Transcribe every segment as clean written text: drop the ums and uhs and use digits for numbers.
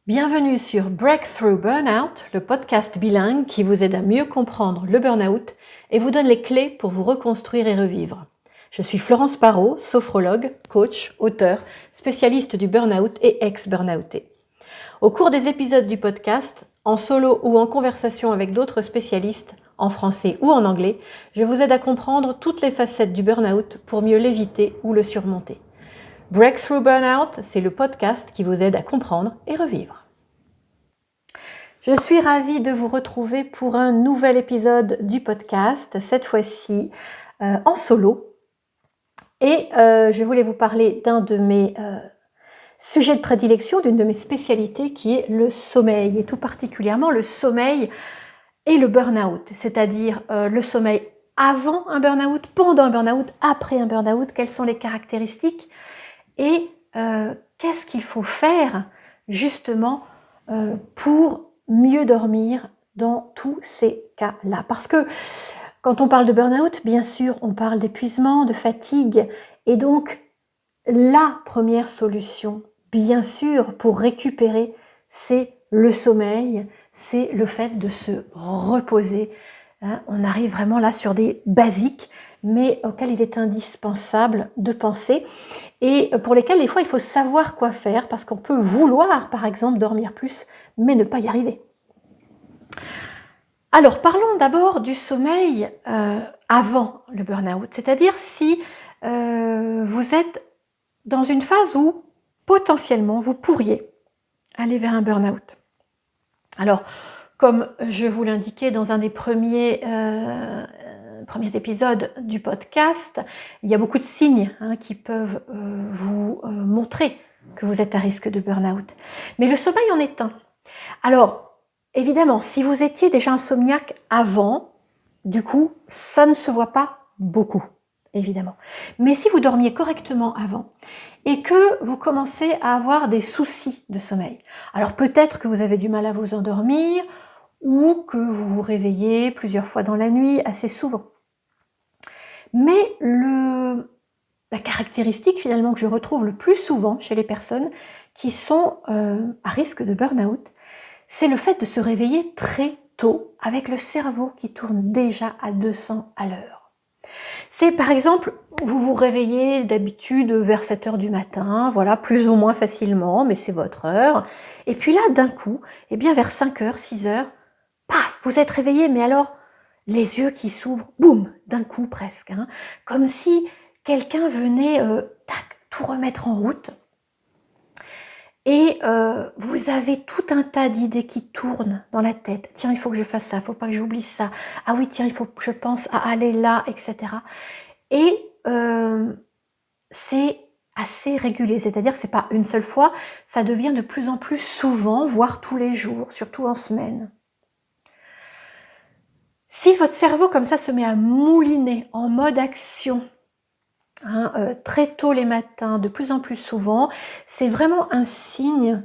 Bienvenue sur Breakthrough Burnout, le podcast bilingue qui vous aide à mieux comprendre le burn-out et vous donne les clés pour vous reconstruire et revivre. Je suis Florence Parot, sophrologue, coach, auteur, spécialiste du burn-out et ex-burnouté. Au cours des épisodes du podcast, en solo ou en conversation avec d'autres spécialistes, en français ou en anglais, je vous aide à comprendre toutes les facettes du burn-out pour mieux l'éviter ou le surmonter. Breakthrough Burnout, c'est le podcast qui vous aide à comprendre et revivre. Je suis ravie de vous retrouver pour un nouvel épisode du podcast, cette fois-ci en solo. Et je voulais vous parler d'un de mes sujets de prédilection, d'une de mes spécialités qui est le sommeil, et tout particulièrement le sommeil et le burn-out, c'est-à-dire le sommeil avant un burn-out, pendant un burn-out, après un burn-out, quelles sont les caractéristiques et qu'est-ce qu'il faut faire justement pour mieux dormir dans tous ces cas-là. Parce que quand on parle de burn-out, bien sûr, on parle d'épuisement, de fatigue. Et donc, la première solution, bien sûr, pour récupérer, c'est le sommeil, c'est le fait de se reposer. On arrive vraiment là sur des basiques, mais auxquels il est indispensable de penser et pour lesquels, des fois, il faut savoir quoi faire parce qu'on peut vouloir, par exemple, dormir plus, mais ne pas y arriver. Alors, parlons d'abord du sommeil avant le burn-out, c'est-à-dire si vous êtes dans une phase où, potentiellement, vous pourriez aller vers un burn-out. Alors, comme je vous l'indiquais dans un des premiers épisodes du podcast, il y a beaucoup de signes qui peuvent vous montrer que vous êtes à risque de burn-out. Mais le sommeil en est un. Alors, évidemment, si vous étiez déjà insomniaque avant, du coup, ça ne se voit pas beaucoup, évidemment. Mais si vous dormiez correctement avant et que vous commencez à avoir des soucis de sommeil, alors peut-être que vous avez du mal à vous endormir ou que vous vous réveillez plusieurs fois dans la nuit, assez souvent. Mais la caractéristique finalement que je retrouve le plus souvent chez les personnes qui sont à risque de burn-out, c'est le fait de se réveiller très tôt avec le cerveau qui tourne déjà à 200 à l'heure. C'est par exemple, vous vous réveillez d'habitude vers 7 heures du matin, voilà, plus ou moins facilement, mais c'est votre heure. Et puis là, d'un coup, eh bien vers 5 heures, 6 heures, paf, vous êtes réveillé, mais alors, les yeux qui s'ouvrent, boum, d'un coup presque, comme si quelqu'un venait, tout remettre en route. Et vous avez tout un tas d'idées qui tournent dans la tête. Tiens, il faut que je fasse ça, il ne faut pas que j'oublie ça. Ah oui, tiens, il faut que je pense à aller là, etc. Et c'est assez régulier, c'est-à-dire que ce n'est pas une seule fois, ça devient de plus en plus souvent, voire tous les jours, surtout en semaine. Si votre cerveau comme ça se met à mouliner en mode action, très tôt les matins, de plus en plus souvent, c'est vraiment un signe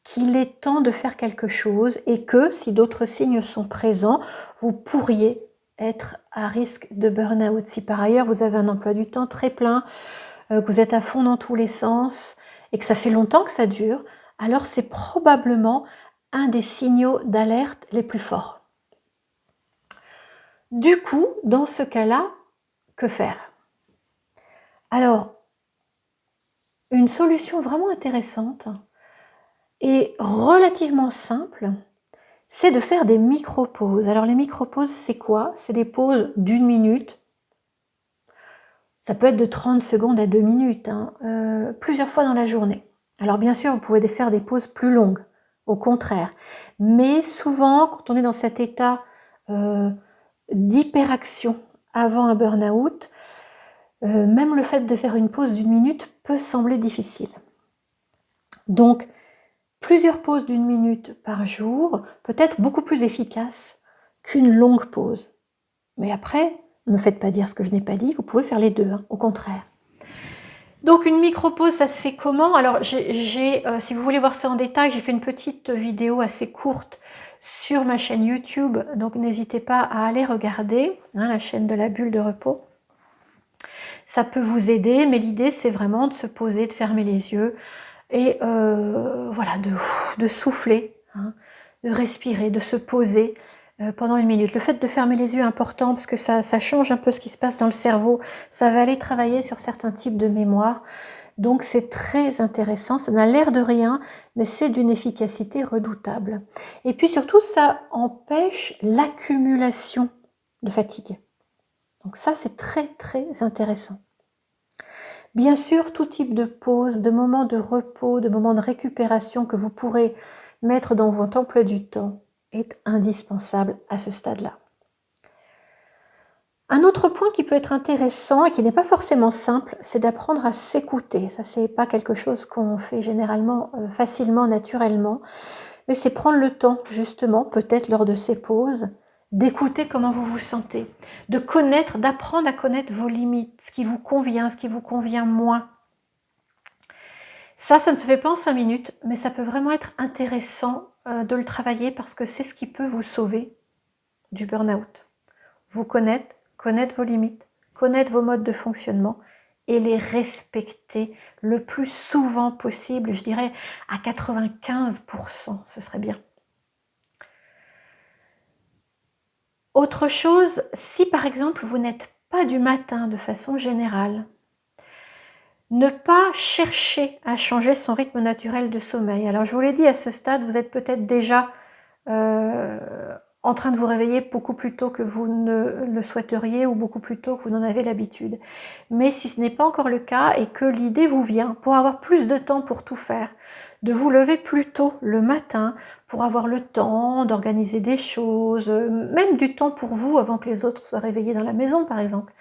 qu'il est temps de faire quelque chose et que si d'autres signes sont présents, vous pourriez être à risque de burn-out. Si par ailleurs vous avez un emploi du temps très plein, que vous êtes à fond dans tous les sens et que ça fait longtemps que ça dure, alors c'est probablement un des signaux d'alerte les plus forts. Du coup, dans ce cas-là, que faire ? Alors, une solution vraiment intéressante et relativement simple, c'est de faire des micro-pauses. Alors les micro-pauses, c'est quoi ? C'est des pauses d'1 minute. Ça peut être de 30 secondes à 2 minutes, plusieurs fois dans la journée. Alors bien sûr, vous pouvez faire des pauses plus longues, au contraire. Mais souvent, quand on est dans cet état d'hyperaction avant un burn-out, même le fait de faire une pause d'1 minute peut sembler difficile. Donc, plusieurs pauses d'1 minute par jour peut être beaucoup plus efficace qu'une longue pause. Mais après, ne me faites pas dire ce que je n'ai pas dit, vous pouvez faire les deux, au contraire. Donc une micro-pause, ça se fait comment ? Alors si vous voulez voir ça en détail, j'ai fait une petite vidéo assez courte sur ma chaîne YouTube, donc n'hésitez pas à aller regarder, la chaîne de la bulle de repos. Ça peut vous aider, mais l'idée c'est vraiment de se poser, de fermer les yeux, et voilà, de souffler, hein, de respirer, de se poser pendant 1 minute. Le fait de fermer les yeux est important parce que ça change un peu ce qui se passe dans le cerveau. Ça va aller travailler sur certains types de mémoire. Donc c'est très intéressant, ça n'a l'air de rien, mais c'est d'une efficacité redoutable. Et puis surtout, ça empêche l'accumulation de fatigue. Donc ça, c'est très très intéressant. Bien sûr, tout type de pause, de moments de repos, de moments de récupération que vous pourrez mettre dans votre emploi du temps est indispensable à ce stade-là. Un autre point qui peut être intéressant et qui n'est pas forcément simple, c'est d'apprendre à s'écouter. Ça, c'est pas quelque chose qu'on fait généralement facilement, naturellement, mais c'est prendre le temps, justement, peut-être lors de ces pauses, d'écouter comment vous vous sentez, de connaître, d'apprendre à connaître vos limites, ce qui vous convient moins. Ça ne se fait pas en 5 minutes, mais ça peut vraiment être intéressant de le travailler parce que c'est ce qui peut vous sauver du burn-out. Vous connaître vos limites, connaître vos modes de fonctionnement et les respecter le plus souvent possible, je dirais à 95%, ce serait bien. Autre chose, si par exemple vous n'êtes pas du matin de façon générale, ne pas chercher à changer son rythme naturel de sommeil. Alors je vous l'ai dit, à ce stade, vous êtes peut-être déjà en train de vous réveiller beaucoup plus tôt que vous ne le souhaiteriez ou beaucoup plus tôt que vous n'en avez l'habitude. Mais si ce n'est pas encore le cas et que l'idée vous vient, pour avoir plus de temps pour tout faire, de vous lever plus tôt le matin pour avoir le temps d'organiser des choses, même du temps pour vous avant que les autres soient réveillés dans la maison par exemple.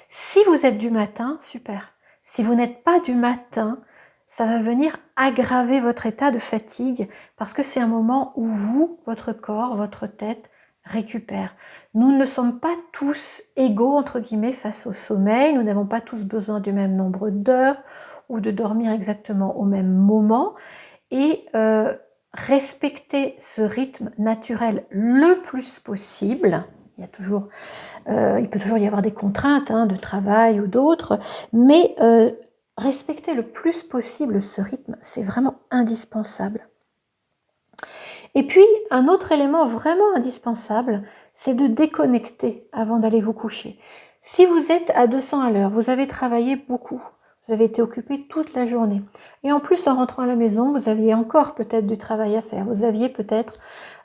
Si vous êtes du matin, super. Si vous n'êtes pas du matin, ça va venir aggraver votre état de fatigue parce que c'est un moment où vous, votre corps, votre tête récupère. Nous ne sommes pas tous égaux, entre guillemets, face au sommeil. Nous n'avons pas tous besoin du même nombre d'heures ou de dormir exactement au même moment. Et respecter ce rythme naturel le plus possible. Il peut toujours y avoir des contraintes de travail ou d'autres, mais respecter le plus possible ce rythme, c'est vraiment indispensable. Et puis, un autre élément vraiment indispensable, c'est de déconnecter avant d'aller vous coucher. Si vous êtes à 200 à l'heure, vous avez travaillé beaucoup, vous avez été occupé toute la journée, et en plus, en rentrant à la maison, vous aviez encore peut-être du travail à faire. Vous aviez peut-être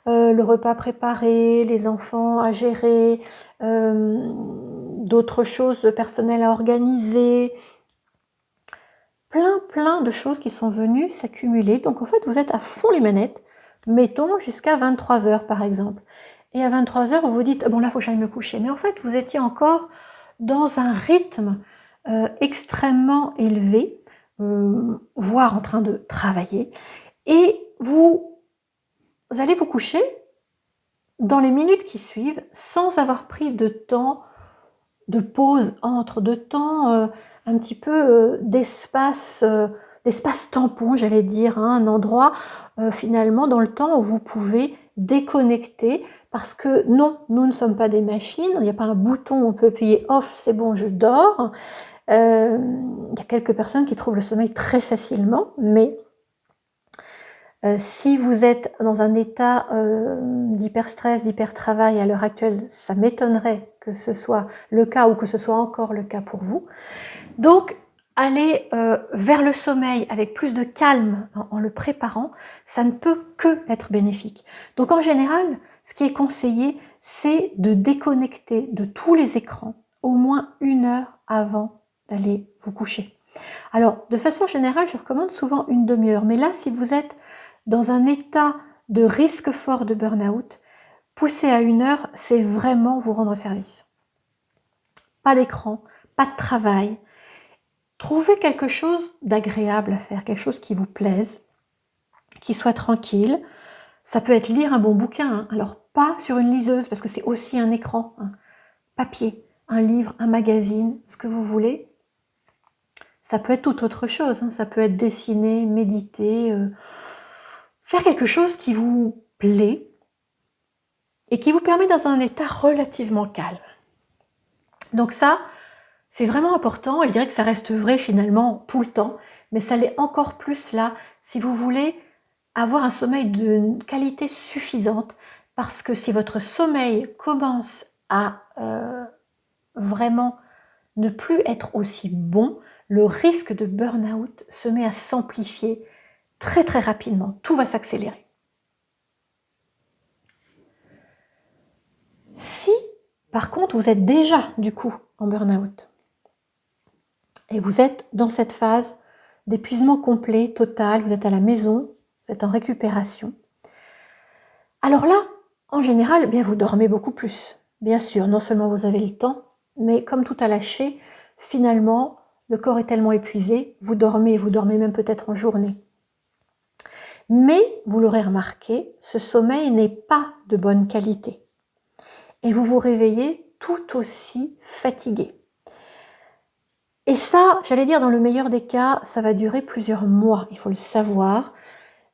le repas préparé, les enfants à gérer, d'autres choses personnelles à organiser, plein de choses qui sont venues s'accumuler. Donc en fait, vous êtes à fond les manettes, mettons jusqu'à 23h par exemple. Et à 23h, vous vous dites, bon là, il faut que j'aille me coucher. Mais en fait, vous étiez encore dans un rythme extrêmement élevé, voire en train de travailler. Et vous allez vous coucher dans les minutes qui suivent sans avoir pris de temps de pause entre, de temps un petit peu d'espace tampon, j'allais dire, un endroit finalement dans le temps où vous pouvez déconnecter parce que non, nous ne sommes pas des machines, il n'y a pas un bouton où on peut appuyer off, c'est bon, je dors. Il y a quelques personnes qui trouvent le sommeil très facilement, mais si vous êtes dans un état d'hyperstress, d'hypertravail à l'heure actuelle, ça m'étonnerait que ce soit le cas ou que ce soit encore le cas pour vous. Donc, aller vers le sommeil avec plus de calme en le préparant, ça ne peut que être bénéfique. Donc en général, ce qui est conseillé, c'est de déconnecter de tous les écrans au moins 1 heure avant d'aller vous coucher. Alors, de façon générale, je recommande souvent 1 demi-heure, mais là, si vous êtes dans un état de risque fort de burn-out, pousser à 1 heure, c'est vraiment vous rendre service. Pas d'écran, pas de travail. Trouvez quelque chose d'agréable à faire, quelque chose qui vous plaise, qui soit tranquille. Ça peut être lire un bon bouquin, alors pas sur une liseuse, parce que c'est aussi un écran, papier, un livre, un magazine, ce que vous voulez. Ça peut être tout autre chose, ça peut être dessiner, méditer, faire quelque chose qui vous plaît et qui vous permet dans un état relativement calme. Donc ça, c'est vraiment important, et je dirais que ça reste vrai finalement tout le temps, mais ça l'est encore plus là si vous voulez avoir un sommeil de qualité suffisante, parce que si votre sommeil commence à vraiment ne plus être aussi bon, le risque de burn-out se met à s'amplifier très très rapidement. Tout va s'accélérer. Si, par contre, vous êtes déjà, du coup, en burn-out, et vous êtes dans cette phase d'épuisement complet, total, vous êtes à la maison, vous êtes en récupération, alors là, en général, bien vous dormez beaucoup plus. Bien sûr, non seulement vous avez le temps, mais comme tout a lâché, finalement, le corps est tellement épuisé, vous dormez même peut-être en journée. Mais, vous l'aurez remarqué, ce sommeil n'est pas de bonne qualité. Et vous vous réveillez tout aussi fatigué. Et ça, j'allais dire dans le meilleur des cas, ça va durer plusieurs mois, il faut le savoir.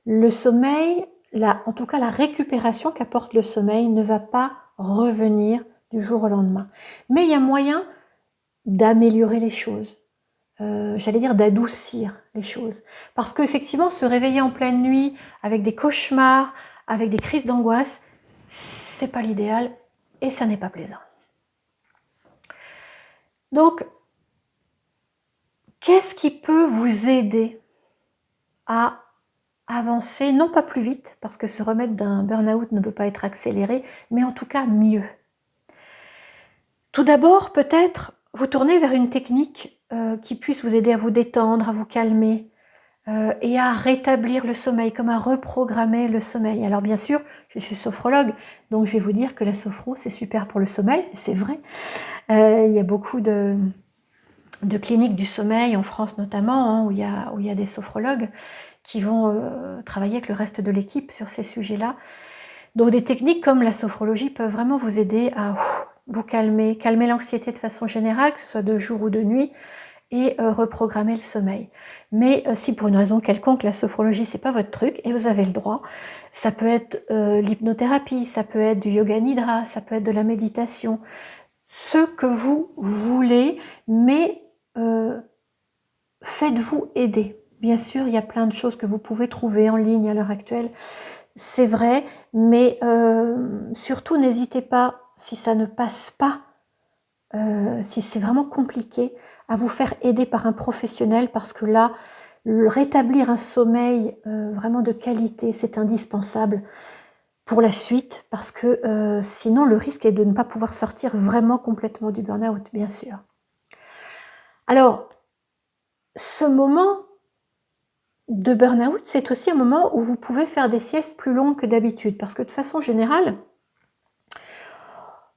Le sommeil, en tout cas la récupération qu'apporte le sommeil ne va pas revenir du jour au lendemain. Mais il y a moyen d'améliorer les choses, j'allais dire d'adoucir les choses. Parce qu'effectivement, se réveiller en pleine nuit avec des cauchemars, avec des crises d'angoisse, c'est pas l'idéal et ça n'est pas plaisant. Donc, qu'est-ce qui peut vous aider à avancer, non pas plus vite, parce que se remettre d'un burn-out ne peut pas être accéléré, mais en tout cas mieux. Tout d'abord, peut-être vous tourner vers une technique qui puisse vous aider à vous détendre, à vous calmer et à rétablir le sommeil, comme à reprogrammer le sommeil. Alors bien sûr, je suis sophrologue, donc je vais vous dire que la sophro, c'est super pour le sommeil, c'est vrai. Il y a beaucoup de cliniques du sommeil, en France notamment, hein, où il y a des sophrologues qui vont travailler avec le reste de l'équipe sur ces sujets-là. Donc des techniques comme la sophrologie peuvent vraiment vous aider à vous calmer l'anxiété de façon générale, que ce soit de jour ou de nuit, et reprogrammer le sommeil. Mais si pour une raison quelconque, la sophrologie, c'est pas votre truc, et vous avez le droit, ça peut être l'hypnothérapie, ça peut être du yoga nidra, ça peut être de la méditation, ce que vous voulez, mais faites-vous aider. Bien sûr, il y a plein de choses que vous pouvez trouver en ligne à l'heure actuelle, c'est vrai, mais surtout n'hésitez pas, si ça ne passe pas, si c'est vraiment compliqué, à vous faire aider par un professionnel, parce que là, rétablir un sommeil vraiment de qualité, c'est indispensable pour la suite, parce que sinon le risque est de ne pas pouvoir sortir vraiment complètement du burn-out, bien sûr. Alors, ce moment de burn-out, c'est aussi un moment où vous pouvez faire des siestes plus longues que d'habitude, parce que de façon générale,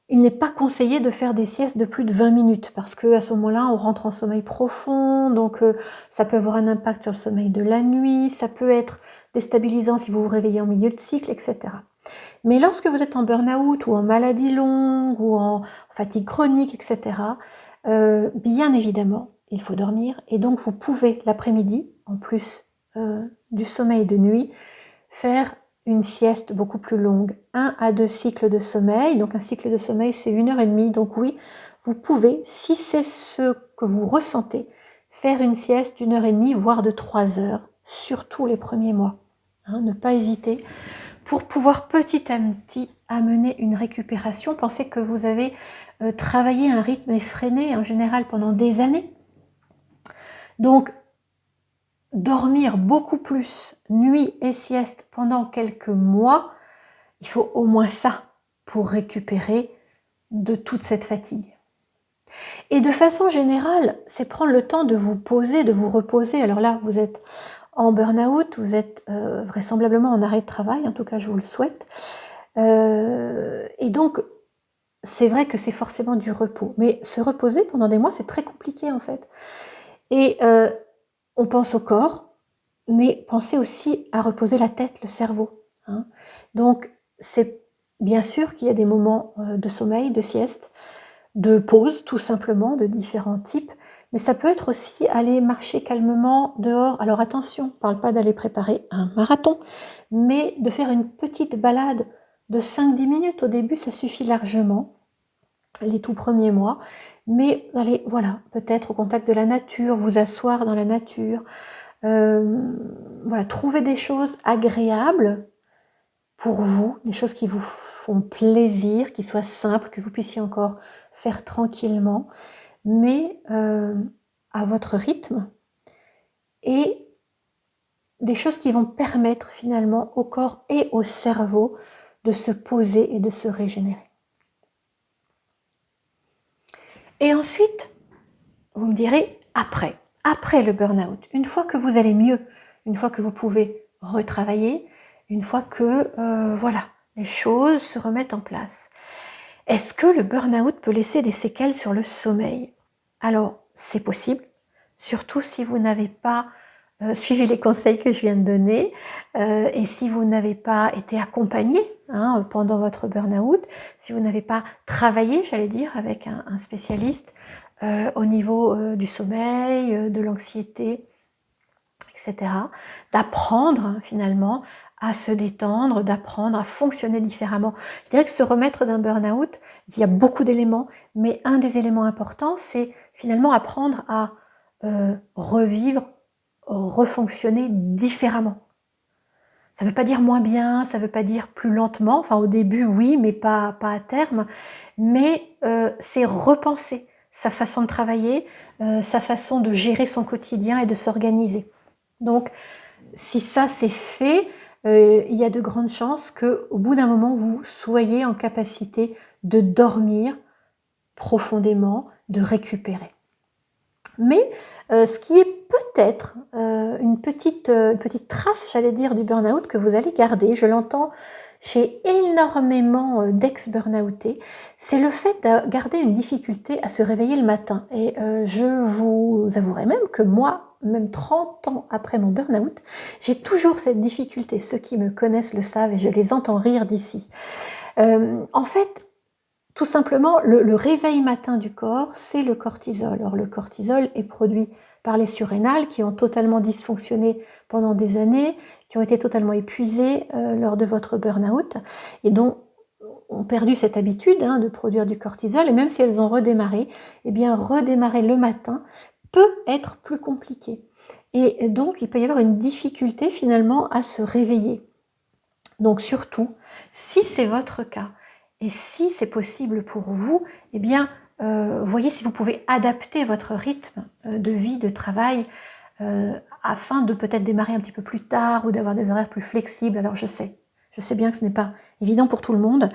il n'est pas conseillé de faire des siestes de plus de 20 minutes, parce qu'à ce moment-là, on rentre en sommeil profond, donc ça peut avoir un impact sur le sommeil de la nuit, ça peut être déstabilisant si vous vous réveillez en milieu de cycle, etc. Mais lorsque vous êtes en burn-out, ou en maladie longue, ou en fatigue chronique, etc., bien évidemment, il faut dormir, et donc vous pouvez, l'après-midi, en plus du sommeil de nuit, faire une sieste beaucoup plus longue, 1 à 2 cycles de sommeil. Donc un cycle de sommeil, c'est 1h30. Donc oui, vous pouvez, si c'est ce que vous ressentez, faire une sieste d'1h30, voire de 3 heures, surtout les premiers mois. Hein, ne pas hésiter, pour pouvoir petit à petit amener une récupération. Pensez que vous avez travaillé à un rythme effréné, en général, pendant des années. Donc, dormir beaucoup plus, nuit et sieste, pendant quelques mois, il faut au moins ça pour récupérer de toute cette fatigue. Et de façon générale, c'est prendre le temps de vous poser, de vous reposer. Alors là, vous êtes en burn-out, vous êtes vraisemblablement en arrêt de travail, en tout cas je vous le souhaite. Et donc, c'est vrai que c'est forcément du repos. Mais se reposer pendant des mois, c'est très compliqué en fait. Et on pense au corps, mais pensez aussi à reposer la tête, le cerveau. Hein. Donc, c'est bien sûr qu'il y a des moments de sommeil, de sieste, de pause tout simplement, de différents types, mais ça peut être aussi aller marcher calmement dehors. Alors attention, on ne parle pas d'aller préparer un marathon, mais de faire une petite balade de 5-10 minutes. Au début, ça suffit largement, les tout premiers mois, mais allez, voilà, peut-être au contact de la nature, vous asseoir dans la nature, trouver des choses agréables pour vous, des choses qui vous font plaisir, qui soient simples, que vous puissiez encore faire tranquillement, mais à votre rythme, et des choses qui vont permettre finalement au corps et au cerveau de se poser et de se régénérer. Et ensuite, vous me direz, après le burn-out, une fois que vous allez mieux, une fois que vous pouvez retravailler, une fois que les choses se remettent en place, est-ce que le burn-out peut laisser des séquelles sur le sommeil? Alors, c'est possible, surtout si vous n'avez pas suivi les conseils que je viens de donner et si vous n'avez pas été accompagné pendant votre burn-out, si vous n'avez pas travaillé, j'allais dire, avec un spécialiste au niveau du sommeil, de l'anxiété, etc. D'apprendre finalement à se détendre, d'apprendre à fonctionner différemment. Je dirais que se remettre d'un burn-out, il y a beaucoup d'éléments, mais un des éléments importants, c'est finalement apprendre à revivre, refonctionner différemment. Ça ne veut pas dire moins bien, ça ne veut pas dire plus lentement, enfin au début oui, mais pas à terme, mais c'est repenser sa façon de travailler, sa façon de gérer son quotidien et de s'organiser. Donc si ça c'est fait, il y a de grandes chances qu'au bout d'un moment vous soyez en capacité de dormir profondément, de récupérer. Mais ce qui est peut-être une petite trace, j'allais dire, du burn-out que vous allez garder, je l'entends chez énormément d'ex-burnoutés, c'est le fait de garder une difficulté à se réveiller le matin. Et je vous avouerai même que moi, même 30 ans après mon burn-out, j'ai toujours cette difficulté. Ceux qui me connaissent le savent et je les entends rire d'ici. En fait, tout simplement, le réveil matin du corps, c'est le cortisol. Or, le cortisol est produit par les surrénales qui ont totalement dysfonctionné pendant des années, qui ont été totalement épuisées lors de votre burn-out et dont ont perdu cette habitude de produire du cortisol. Et même si elles ont redémarré, eh bien, redémarrer le matin peut être plus compliqué. Et donc, il peut y avoir une difficulté finalement à se réveiller. Donc, surtout, si c'est votre cas, et si c'est possible pour vous, eh bien, voyez si vous pouvez adapter votre rythme de vie, de travail, afin de peut-être démarrer un petit peu plus tard ou d'avoir des horaires plus flexibles. Alors je sais bien que ce n'est pas évident pour tout le monde,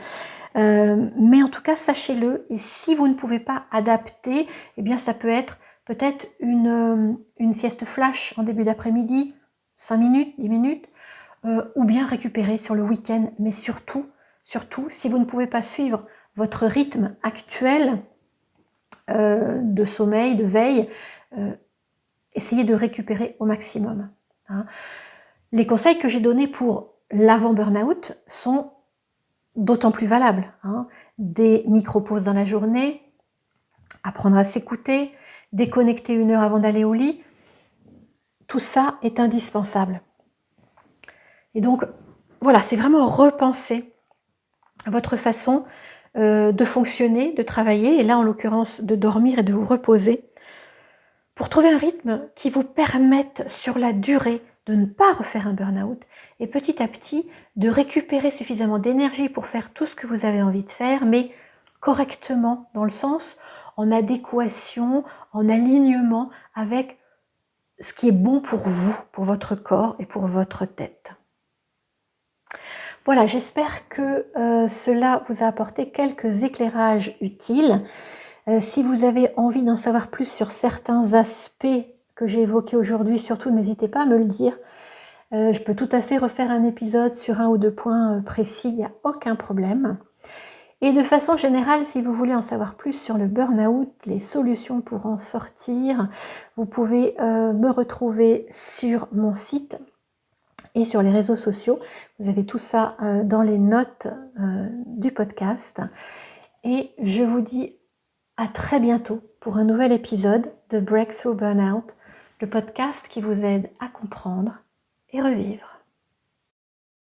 mais en tout cas, sachez-le, et si vous ne pouvez pas adapter, eh bien, ça peut être peut-être une sieste flash en début d'après-midi, 5 minutes, 10 minutes, ou bien récupérer sur le week-end, mais surtout, si vous ne pouvez pas suivre votre rythme actuel de sommeil, de veille, essayez de récupérer au maximum. Les conseils que j'ai donnés pour l'avant-burnout sont d'autant plus valables. Des micro-pauses dans la journée, apprendre à s'écouter, déconnecter 1 heure avant d'aller au lit, tout ça est indispensable. Et donc, voilà, c'est vraiment repenser votre façon de fonctionner, de travailler, et là en l'occurrence de dormir et de vous reposer, pour trouver un rythme qui vous permette sur la durée de ne pas refaire un burn-out et petit à petit de récupérer suffisamment d'énergie pour faire tout ce que vous avez envie de faire, mais correctement, dans le sens en adéquation, en alignement avec ce qui est bon pour vous, pour votre corps et pour votre tête. Voilà, j'espère que cela vous a apporté quelques éclairages utiles. Si vous avez envie d'en savoir plus sur certains aspects que j'ai évoqués aujourd'hui, surtout n'hésitez pas à me le dire. Je peux tout à fait refaire un épisode sur 1 ou 2 points précis, il n'y a aucun problème. Et de façon générale, si vous voulez en savoir plus sur le burn-out, les solutions pour en sortir, vous pouvez me retrouver sur mon site et sur les réseaux sociaux. Vous avez tout ça dans les notes du podcast. Et je vous dis à très bientôt pour un nouvel épisode de Breakthrough Burnout, le podcast qui vous aide à comprendre et revivre.